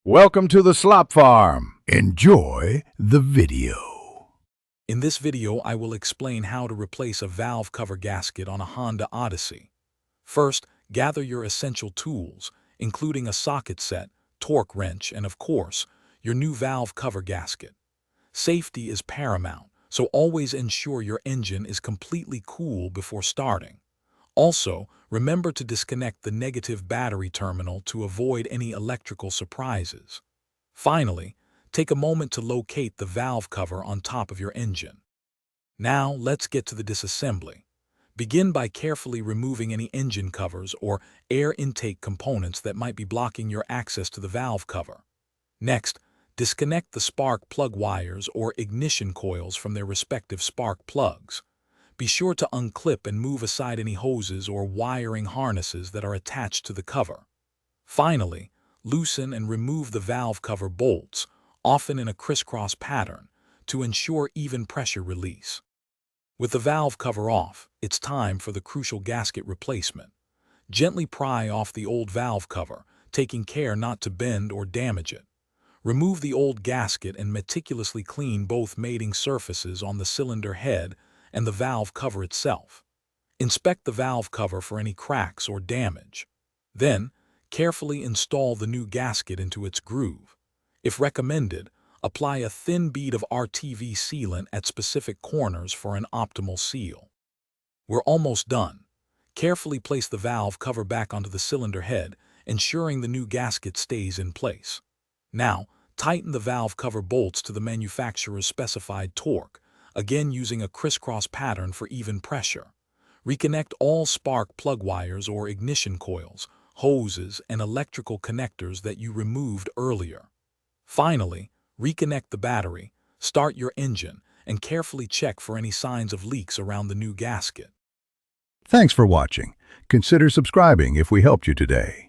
Welcome to the Slop Farm. Enjoy the video. In this video, I will explain how to replace a valve cover gasket on a Honda Odyssey. First, gather your essential tools, including a socket set, torque wrench, and of course, your new valve cover gasket. Safety is paramount, so always ensure your engine is completely cool before starting. Also, remember to disconnect the negative battery terminal to avoid any electrical surprises. Finally, take a moment to locate the valve cover on top of your engine. Now, let's get to the disassembly. Begin by carefully removing any engine covers or air intake components that might be blocking your access to the valve cover. Next, disconnect the spark plug wires or ignition coils from their respective spark plugs. Be sure to unclip and move aside any hoses or wiring harnesses that are attached to the cover. Finally, loosen and remove the valve cover bolts, often in a crisscross pattern, to ensure even pressure release. With the valve cover off, it's time for the crucial gasket replacement. Gently pry off the old valve cover, taking care not to bend or damage it. Remove the old gasket and meticulously clean both mating surfaces on the cylinder head and the valve cover itself. Inspect the valve cover for any cracks or damage. Then, carefully install the new gasket into its groove. If recommended, apply a thin bead of RTV sealant at specific corners for an optimal seal. We're almost done. Carefully place the valve cover back onto the cylinder head, ensuring the new gasket stays in place. Now, tighten the valve cover bolts to the manufacturer's specified torque, again using a crisscross pattern for even pressure. Reconnect all spark plug wires or ignition coils, hoses, and electrical connectors that you removed earlier. Finally, reconnect the battery, start your engine, and carefully check for any signs of leaks around the new gasket. Thanks for watching. Consider subscribing if we helped you today.